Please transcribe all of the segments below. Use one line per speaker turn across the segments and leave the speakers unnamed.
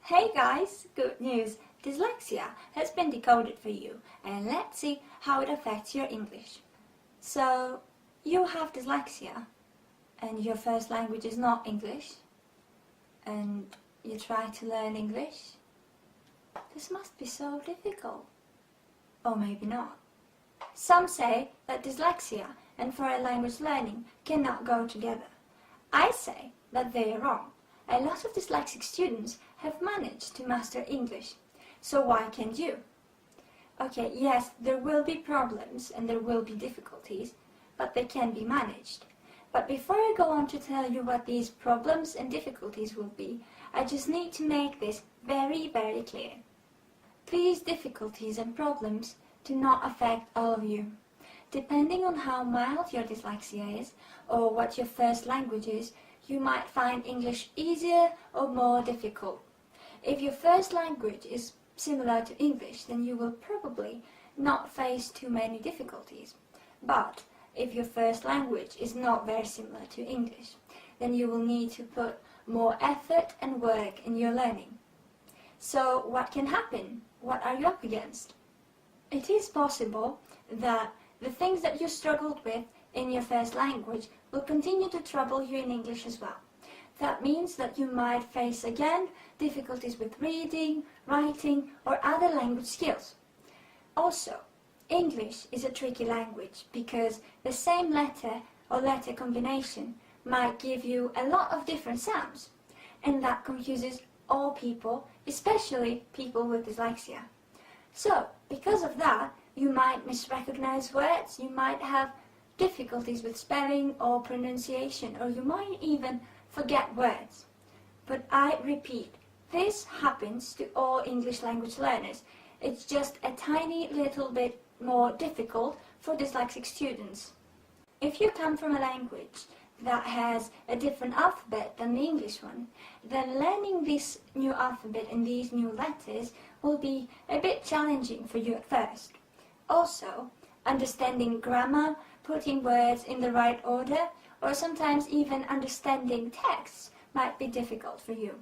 Hey guys, good news! Dyslexia has been decoded for you, and let's see how it affects your English. So, you have dyslexia, and your first language is not English, and you try to learn English? This must be so difficult. Or maybe not. Some say that dyslexia and foreign language learning cannot go together. I say that they are wrong. A lot of dyslexic students have managed to master English, so why can't you? Okay, yes, there will be problems and there will be difficulties, but they can be managed. But before I go on to tell you what these problems and difficulties will be, I just need to make this very, very clear. These difficulties and problems do not affect all of you. Depending on how mild your dyslexia is, or what your first language is, you might find English easier or more difficult. If your first language is similar to English, then you will probably not face too many difficulties. But if your first language is not very similar to English, then you will need to put more effort and work in your learning. So what can happen? What are you up against? It is possible that the things that you struggled with in your first language will continue to trouble you in English as well. That means that you might face again difficulties with reading, writing, or other language skills. Also, English is a tricky language because the same letter or letter combination might give you a lot of different sounds, and that confuses all people, especially people with dyslexia. So, because of that, you might misrecognize words, you might have difficulties with spelling or pronunciation, or you might even forget words. But I repeat, this happens to all English language learners. It's just a tiny little bit more difficult for dyslexic students. If you come from a language that has a different alphabet than the English one, then learning this new alphabet and these new letters will be a bit challenging for you at first. Also, understanding grammar, putting words in the right order, or sometimes even understanding texts might be difficult for you.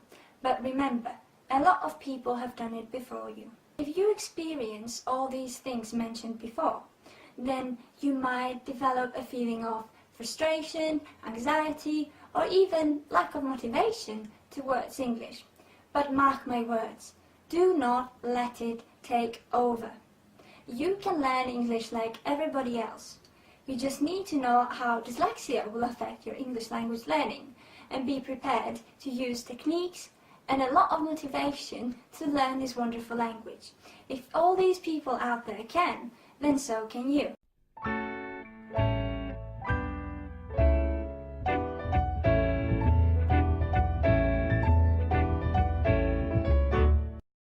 But remember, a lot of people have done it before you. If you experience all these things mentioned before, then you might develop a feeling of frustration, anxiety, or even lack of motivation towards English. But mark my words, do not let it take over. You can learn English like everybody else. You just need to know how dyslexia will affect your English language learning and be prepared to use techniques and a lot of motivation to learn this wonderful language. If all these people out there can, then so can you.